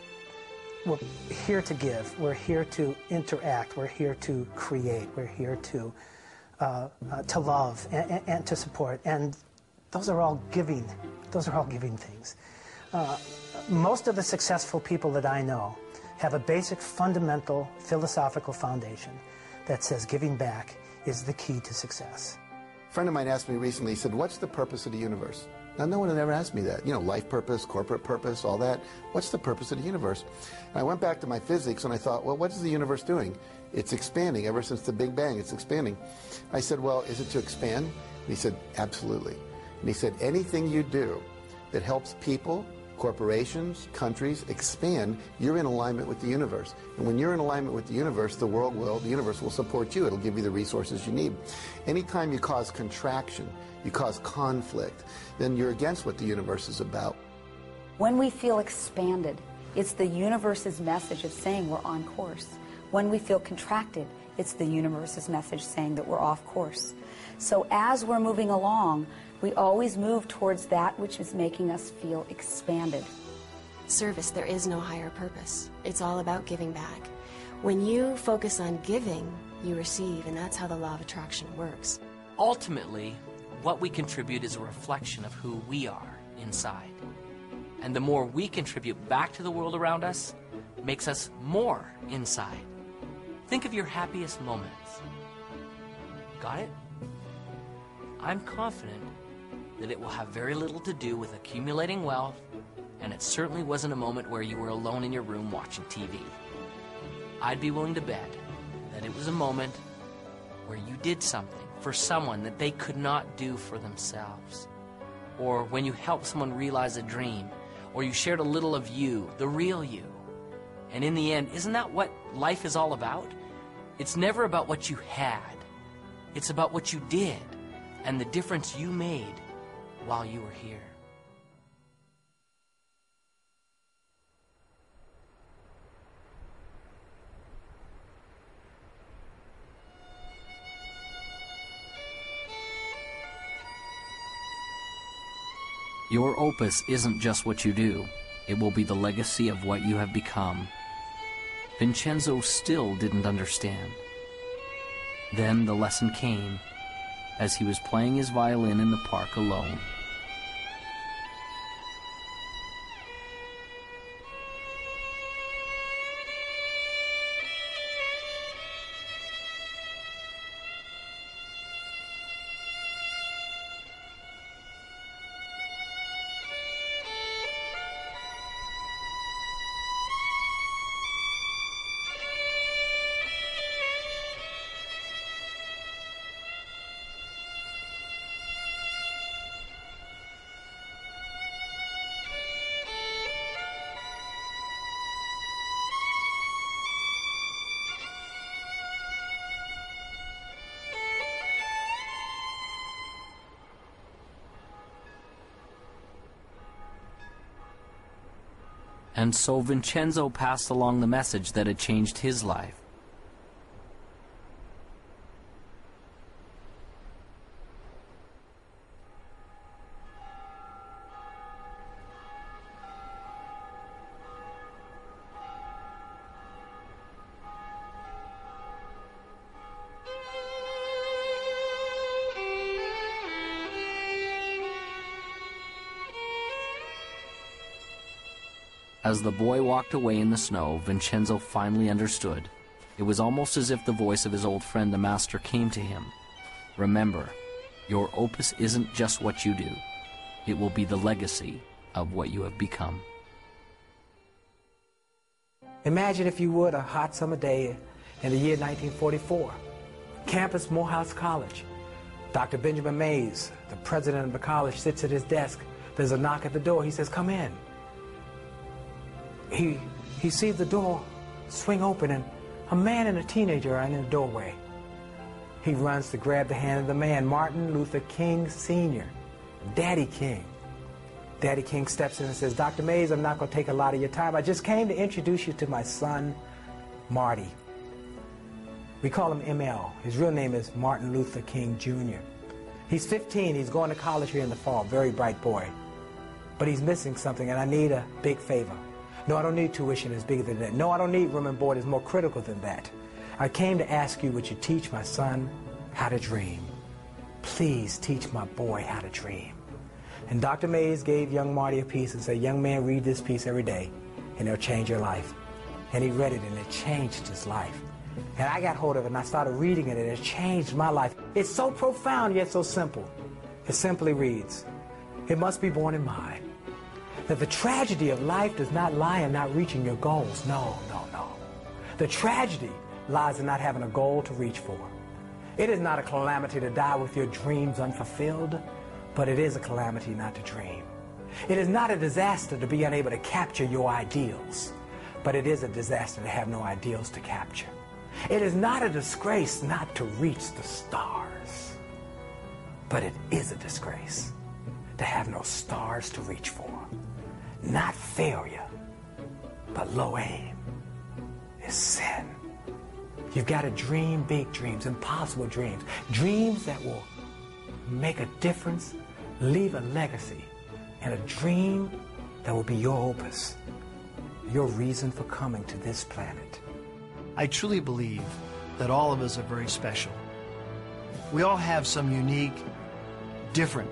We're here to give. We're here to interact. We're here to create. We're here to love and to support and those are all giving things. Most of the successful people that I know have a basic fundamental philosophical foundation that says giving back is the key to success. A friend of mine asked me recently, he said, what's the purpose of the universe? Now, no one had ever asked me that. You know, life purpose, corporate purpose, all that. What's the purpose of the universe? And I went back to my physics and I thought, well, what is the universe doing? It's expanding. Ever since the Big Bang, it's expanding. I said, well, is it to expand? And he said, absolutely. And he said, anything you do that helps people, corporations, countries expand, you're in alignment with the universe. And when you're in alignment with the universe, the universe will support you. It'll give you the resources you need. Anytime you cause contraction, you cause conflict, then you're against what the universe is about. When we feel expanded, it's the universe's message of saying we're on course. When we feel contracted, it's the universe's message saying that we're off course. So as we're moving along, we always move towards that which is making us feel expanded. Service, there is no higher purpose. It's all about giving back. When you focus on giving, you receive, and that's how the law of attraction works. Ultimately, what we contribute is a reflection of who we are inside. And the more we contribute back to the world around us, makes us more inside. Think of your happiest moments. Got it? I'm confident that it will have very little to do with accumulating wealth, and it certainly wasn't a moment where you were alone in your room watching TV. I'd be willing to bet that it was a moment where you did something for someone that they could not do for themselves, or when you helped someone realize a dream, or you shared a little of you, the real you. And in the end, isn't that what life is all about? It's never about what you had. It's about what you did and the difference you made while you were here. Your opus isn't just what you do. It will be the legacy of what you have become. Vincenzo still didn't understand. Then the lesson came as he was playing his violin in the park alone. And so Vincenzo passed along the message that had changed his life. As the boy walked away in the snow, Vincenzo finally understood. It was almost as if the voice of his old friend, the master, came to him. Remember, your opus isn't just what you do. It will be the legacy of what you have become. Imagine, if you would, a hot summer day in the year 1944. Campus, Morehouse College. Dr. Benjamin Mays, the president of the college, sits at his desk. There's a knock at the door. He says, "Come in." He sees the door swing open, and a man and a teenager are in the doorway. He runs to grab the hand of the man, Martin Luther King Sr., Daddy King. Daddy King steps in and says, "Dr. Mays, I'm not going to take a lot of your time. I just came to introduce you to my son, Marty." We call him ML. His real name is Martin Luther King Jr. He's 15. He's going to college here in the fall. Very bright boy. But he's missing something, and I need a big favor. No, I don't need tuition that's bigger than that. No, I don't need room and board that's more critical than that. I came to ask you, would you teach my son how to dream? Please teach my boy how to dream. And Dr. Mays gave young Marty a piece and said, young man, read this piece every day, and it'll change your life. And he read it, and it changed his life. And I got hold of it, and I started reading it, and it changed my life. It's so profound, yet so simple. It simply reads, it must be borne in mind that the tragedy of life does not lie in not reaching your goals. No, no, no. The tragedy lies in not having a goal to reach for. It is not a calamity to die with your dreams unfulfilled, but it is a calamity not to dream. It is not a disaster to be unable to capture your ideals, but it is a disaster to have no ideals to capture. It is not a disgrace not to reach the stars, but it is a disgrace to have no stars to reach for. Not failure, but low aim is sin. You've got to dream big dreams, impossible dreams, dreams that will make a difference, leave a legacy, and a dream that will be your opus, your reason for coming to this planet. I truly believe that all of us are very special. We all have some unique, different,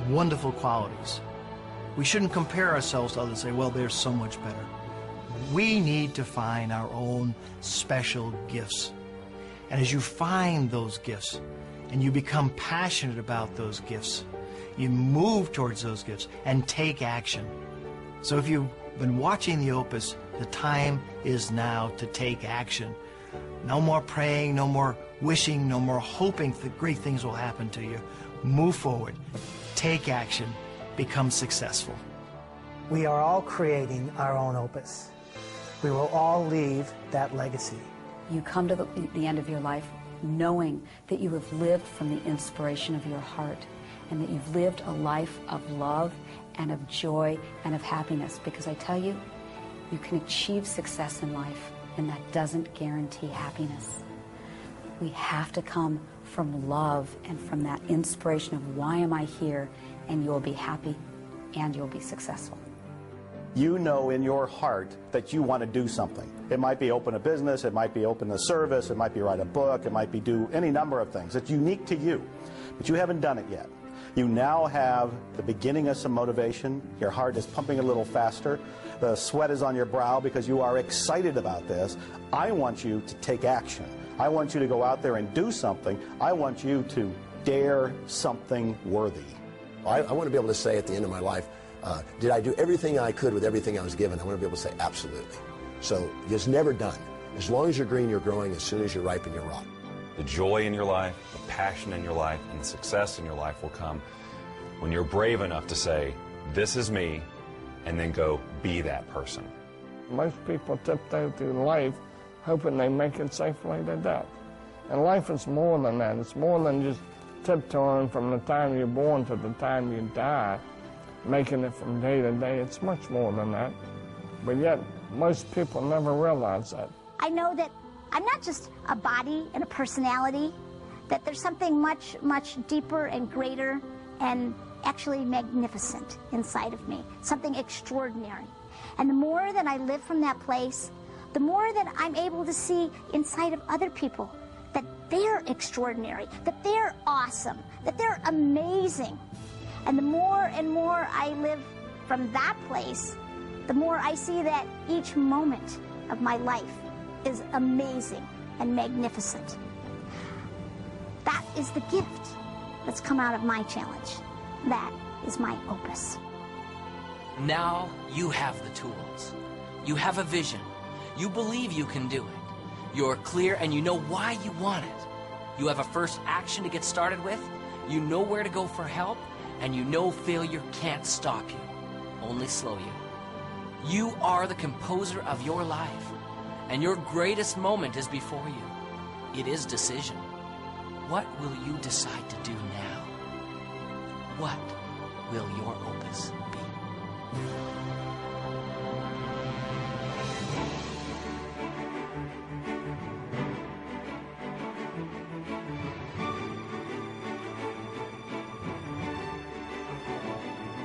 wonderful qualities. We shouldn't compare ourselves to others and say, well, they're so much better. We need to find our own special gifts. And as you find those gifts and you become passionate about those gifts, you move towards those gifts and take action. So if you've been watching the Opus, the time is now to take action. No more praying, no more wishing, no more hoping that great things will happen to you. Move forward, take action, become successful. We are all creating our own opus. We will all leave that legacy. You come to the end of your life knowing that you have lived from the inspiration of your heart and that you've lived a life of love and of joy and of happiness. Because I tell you, you can achieve success in life, and that doesn't guarantee happiness. We have to come from love and from that inspiration of why am I here, and you'll be happy and you'll be successful. You know in your heart that you want to do something. It might be open a business, it might be open a service, it might be write a book, it might be do any number of things. It's unique to you, but you haven't done it yet. You now have the beginning of some motivation. Your heart is pumping a little faster. The sweat is on your brow because you are excited about this. I want you to take action. I want you to go out there and do something. I want you to dare something worthy. I want to be able to say at the end of my life, did I do everything I could with everything I was given? I want to be able to say absolutely. So it's never done. As long as you're green, you're growing. As soon as you're ripe, you're rotten. The joy in your life, the passion in your life, and the success in your life will come when you're brave enough to say, this is me, and then go be that person. Most people tiptoe through life hoping they make it safely to death. And life is more than that. It's more than just tiptoeing from the time you're born to the time you die, making it from day to day. It's much more than that. But yet, most people never realize that. I know that I'm not just a body and a personality, that there's something much, much deeper and greater and actually magnificent inside of me, something extraordinary. And the more that I live from that place, the more that I'm able to see inside of other people that they're extraordinary, that they're awesome, that they're amazing. And the more and more I live from that place, the more I see that each moment of my life is amazing and magnificent. That is the gift that's come out of my challenge. That is my opus. Now you have the tools. You have a vision. You believe you can do it. You're clear and you know why you want it. You have a first action to get started with. You know where to go for help. And you know failure can't stop you, only slow you. You are the composer of your life. And your greatest moment is before you. It is decision. What will you decide to do now? What will your opus be?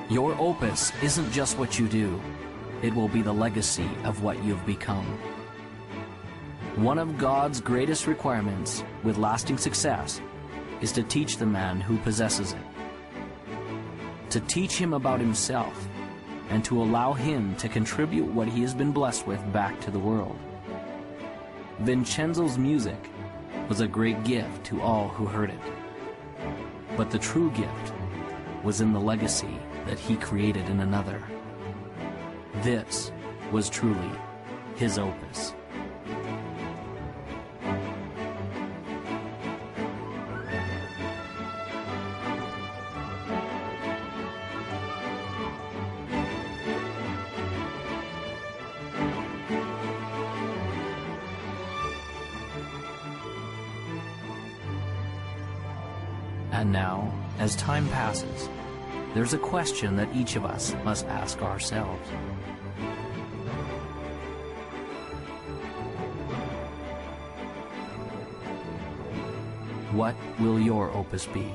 Your opus isn't just what you do. It will be the legacy of what you've become. One of God's greatest requirements with lasting success is to teach the man who possesses it. to teach him about himself, and to allow him to contribute what he has been blessed with back to the world. Vincenzo's music was a great gift to all who heard it. But the true gift was in the legacy that he created in another. This was truly his opus. And now, as time passes, there's a question that each of us must ask ourselves. What will your opus be?